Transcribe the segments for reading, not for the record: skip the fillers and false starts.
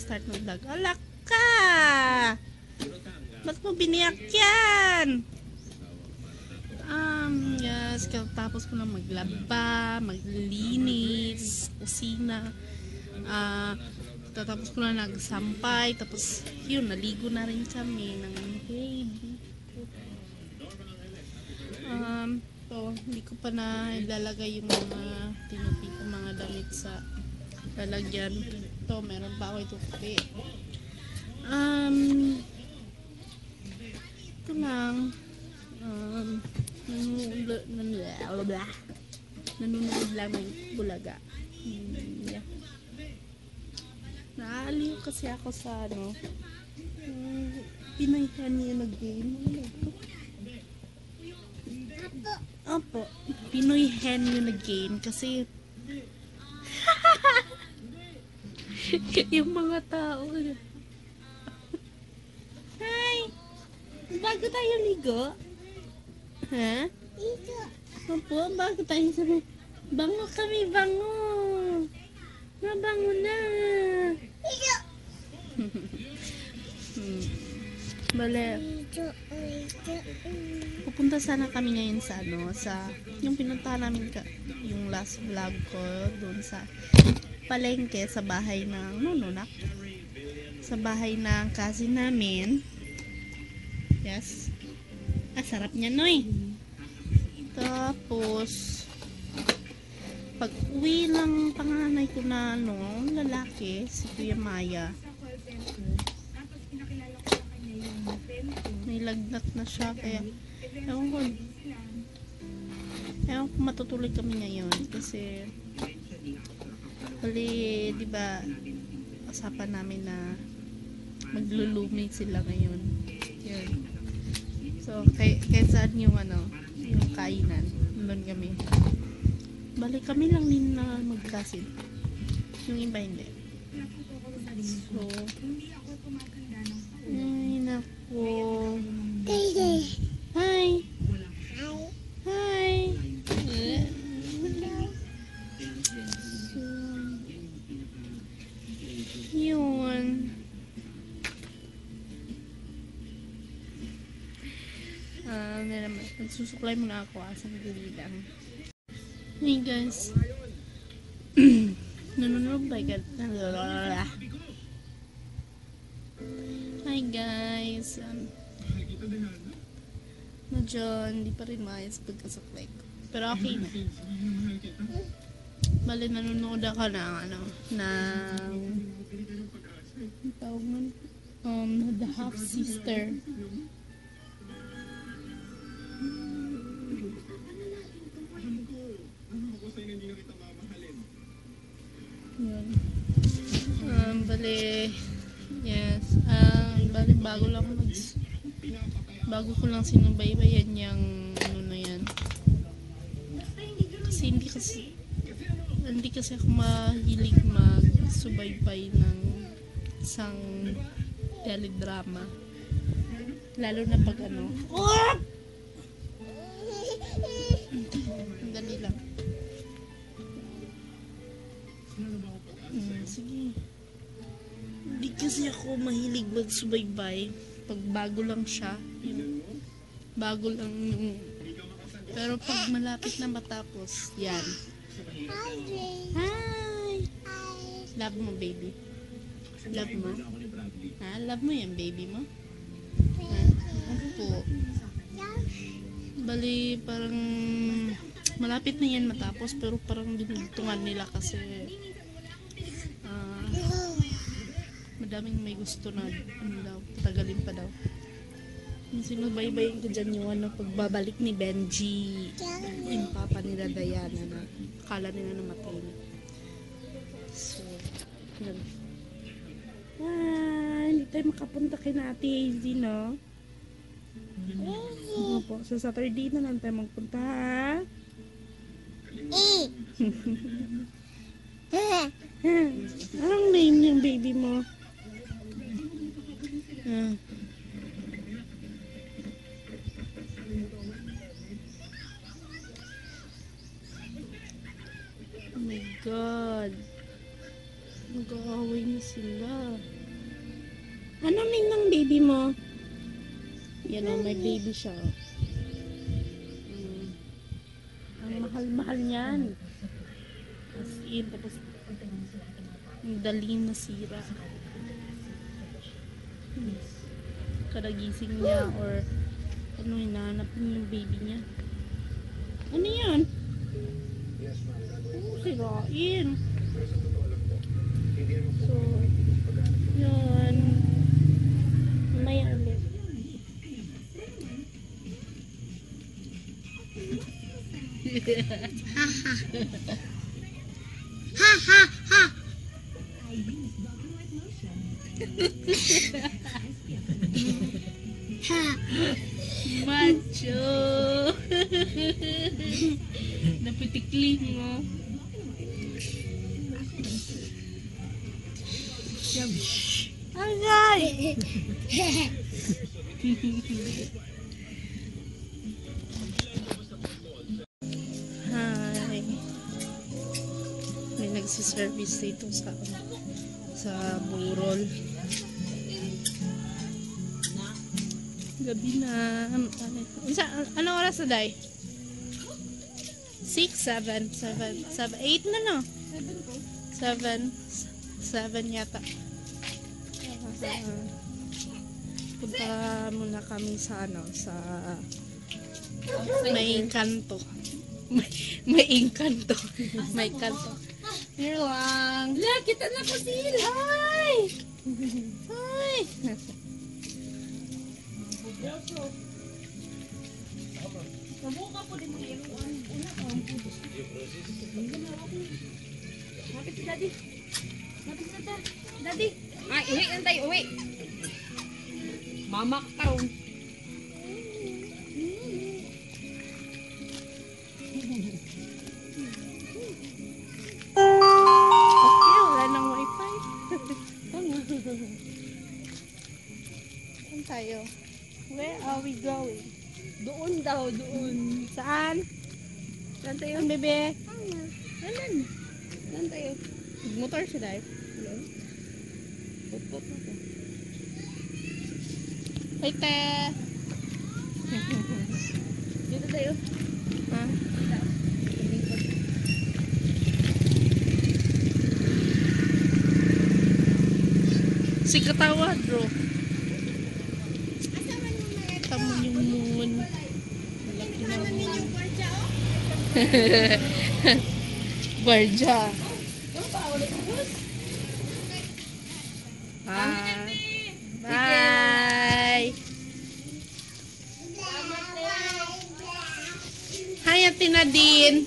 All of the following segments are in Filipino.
mag-start ng vlog. Alak ka! Ba't mo biniyak yan? Yes, tapos ko na maglaba, maglinis, kusina. Tapos ko na nagsampay, tapos yun, naligo na rin kami ng baby. Hindi ko pa na ilalagay yung mga tinupi ko mga damit sa lalagyan. Ito, meron pa ako ito kape. Ito lang. Nanonood lang ng bulaga. Yeah. Naaliw kasi ako sa pinayhan niya nag-game. Opo, Pinoy hen yung nag-game kasi yung mga tao. Hi! Bago tayo ligo? Ha? Ligo. Opo, bago tayo sabi. Bango kami, bango. Mabango na. Ligo. Bale. Pupunta sana kami ngayon sa yung pinuntahan namin yung last vlog ko doon sa palengke sa bahay ng nununak. Sa bahay ng cousin namin. Yes. Sarap niya, Noy. Tapos pag uwi ng panganay ko na lalaki, si Kuya Maya, may lagnat na siya, kaya ewan ko matutuloy kami ngayon kasi bali, diba usapan namin na maglulumi sila ngayon. Yun. So kahit saan yung kainan, doon kami. Balik kami lang din na magkasin, yung iba hindi. So ay nako. Hi. Hi. So, yun. Nagsusuklay muna ako sa lang. Hey guys. Nanonood ba ka? Hi guys. Medyo hindi pa rin maayos pagkasuklay ko. Pero okay na. Bali, nanonood ako ng tawag nun? The Half Sister. Yun. Bali, yes. Bali, bago ko lang sinubaybayan yung na yan. Kasi hindi kasi ako mahilig magsubaybay ng isang teledrama. Lalo na pag dali lang. Sige. Hindi kasi ako mahilig magsubaybay. Pag bago lang siya, bago lang yung... Pero pag malapit na matapos, yan. Hi! Love mo, baby? Love mo? Ha? Love mo yan, baby mo? Ha? Ano po? Bali, parang malapit na yan matapos, pero parang dinugtungan nila kasi madaming may gusto na tagalin pa daw. Sinubaybayin ko dyan yung pagbabalik ni Benji, yung papa nila Diana, na akala nila namatay na. So, yun. Hindi tayo makapunta kay Ate Hazy, no? Opo, sa Saturday na lang tayo magpunta, ha? Anong name yung baby mo? Oh my God. Mag-aaway na sila. Ano name ng baby mo? Yan o, may baby siya. Ang mahal-mahal niyan. As in, tapos ang dali masira. Kadagising niya or ano, hinahanap niya yung baby niya. Ano yan? Oh, sirain. So, yun. May ulit. Ha ha ha. Ha. Macho. Napitikli mo. Agay. Hi. May nagsiservice dito sa burol. Gabi na. Ano oras na, Day? 6, 7, 8 na, no? 7 yata. Punta muna kami sa may kanto. May kanto. May kanto. Here lang. Kita na ko sila. Hi! Hi! Mabuka po din mo yung una ko. Lapit si Daddy. Lapit si Daddy. Ay, uwi na tayo, uwi. Mamak taon. Okay, wala nang wifi. Saan tayo? Where are we going? Doon daw, doon. Saan? Saan tayo? Saan, bebe? Saan? Saan tayo? Motor siya, Day. Put na to. Hey, te! Dito tayo. Ha? Si Katawa, bro. Tamo yung moon. Laki na moon. Barja. Bye. Bye. Hi, Ate Nadine.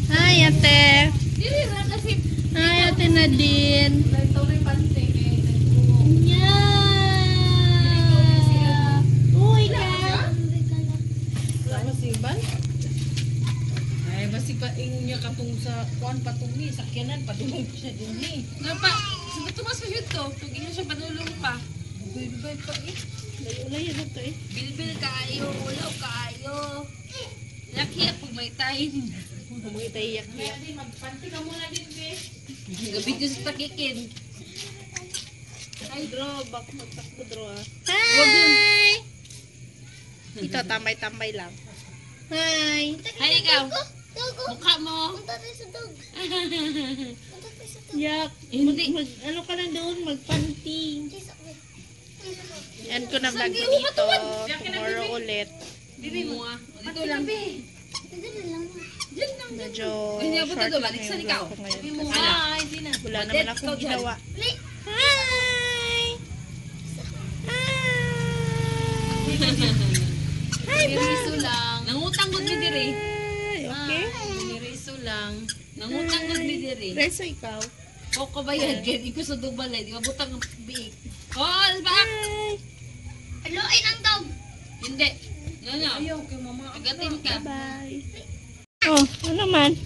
Hi, Ate. Dili na kasi. Hi, Ate Nadine. Ito na yung pansin. Uy, ka. Wala masiban? Ay, basi pa niya katong sa kuan patong ni sakyanan padulong siya din ni. Nga pa, sabi tumas pa yun to. Tugin niya siya padulong pa. Bugay pa eh. Ulay yun ito eh. Bilbil kaayo, ulaw kaayo. Laki pag may time. Huwag tayo iyak-iyak. Magpanti ka muna din, be. Gabi ko sa takikin. Ay, draw. Bak magtakbo, draw ah. Huwag yun. Hi! Ito, tambay-tambay lang. Hi! Hay, ikaw. Mukha mo. Yak. Ano ka na doon? Magpanty. Yan ko na vlog ko dito. Tomorrow ulit. Bibi mo ah. Dito lang. Medyo Hindi, short buta doon. na Balik sa yung ikaw. vlog ko ngayon. Sabi mo, Kasi hi, hindi na. wala naman akong ginawa. Hi! Hi! Niriso lang. Nangutang gud mi diri. Okay. Niriso lang. Nangutang gud mi diri. Reso ikaw. Koko ba yan? Kaya di ko sa dubalay. Di mabutang ang biik. Oh, back! Hi! Haluin ang dog! Hindi. Ano? Ayaw kay mama. Agatin ka. Bye. Oh, ano man?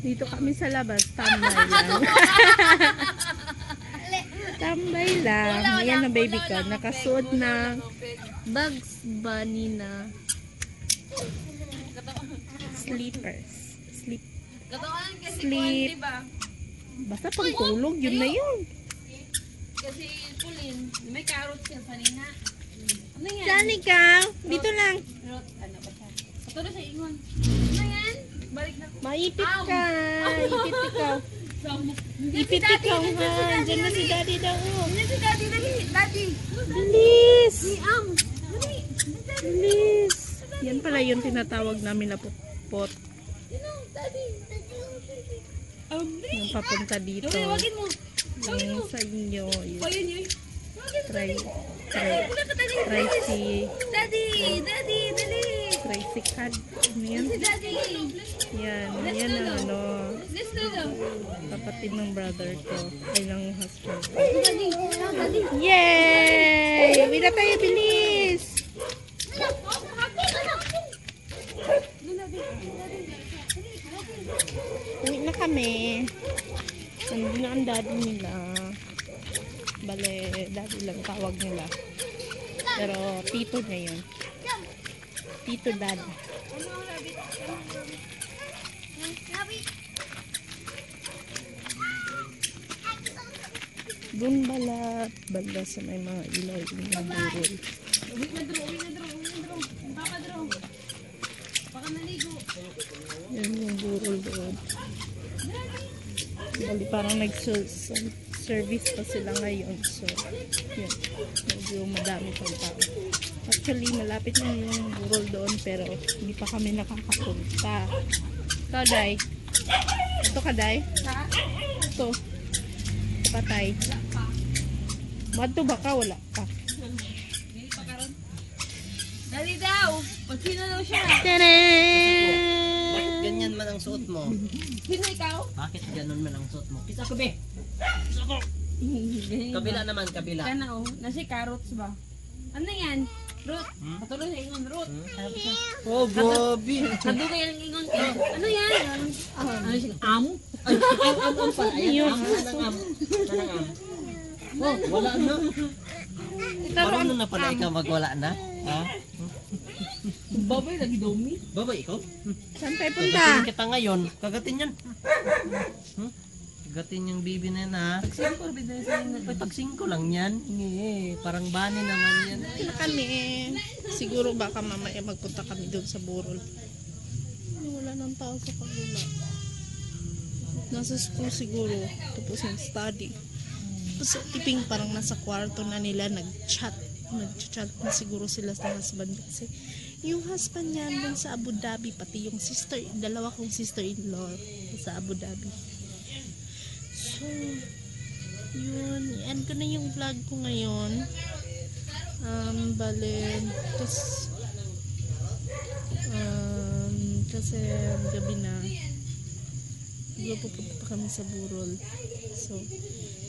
Dito kami sa labas, tambay lang. Tambay lang. Ayan na baby ko, nakasuot ng Bugs Bunny na slippers. Katawanan kasi Sleep. Kuan, diba? Basta pagtulog, yun na yun. Kasi Pulin, may carrots siya kanina. Ano yan? Saan ikaw? Dito lang. Carrot, ano ba siya? Patuloy sa ingon. Ano yan? Balik na. Maipit ka. Ipit ikaw. Samok. Ipit ikaw ha. Diyan na si daddy daw. Ano si daddy? Dali. Daddy. Bilis. Am. Dali. Bilis. Yan pala yung tinatawag namin na pupot. Daddy. Yung papunta dito. Dali, wagin mo. Yung sa inyo. O yun yun. Try si Daddy. Daddy. Dali. try si Kad. Ano yan? Si daddy. Yan. Yan ang ano. Let's do them. Kapatid ng brother ko. Ay ng husband ko. Daddy. Daddy. Yay! Uwi na tayo, bilis! Uwi na kami. Nandun na ang daddy nila. Bale, daddy lang tawag nila. Pero tito niya yun. Tito dad. Doon bala sa may mga ilaw ng burol. Uwi na draw. Papa draw. Baka naligo. Yan yung burol doon. Bali parang nag-service pa sila ngayon. So, yun. Medyo madami pang tao. Actually, malapit na yung burol doon pero hindi pa kami nakakapunta. Ikaw, Day? Ito ka, Day? Ha? Ito. Patay. Madto ba ka? Wala ka. Hindi pa karon. Dali daw. Pag sino daw siya? Bakit ganyan man ang suot mo? Sino ikaw? Bakit ganun man ang suot mo? Pisa ko, be! Pisa ko! Kabila naman, kabila. Kana oh. Nasi carrots ba? Ano yan? Root. Patuloy sa ingon. Root. Oh, Bobby! Nadugay ang ingon. Ano yan? Ano siya? Am? Ay, am pa. Ayan, am. Anang am. Oh, wala na. Marunong na pala ikaw magwala na. Ha? Babay lagi domi. Baba, ikaw? Saan tayo Kagatin punta? kita ngayon. Kagatin yan. Kagatin yung bibi na yan, ha? Simple biday sa ingon. Ay, pagsingko lang yan. Parang bani naman yan. Na kami. Siguro baka mamaya magpunta kami doon sa burol. Ay, wala nang tao sa kabila. Nasa school siguro. Tapos nag-study. Tapos tiping parang nasa kwarto na nila nag-chat na siguro sila sa husband kasi yung husband niya doon sa Abu Dhabi pati yung sister, dalawa kong sister-in-law sa Abu Dhabi. So yun, i-end ko na yung vlog ko ngayon. Bale kasi gabi na pupunta pa kami sa burol. So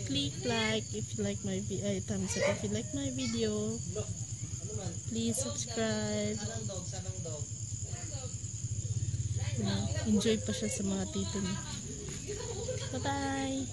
click like if you like my thumbs up if you like my video. Please subscribe. Enjoy pa siya sa mga tito niya. Bye bye.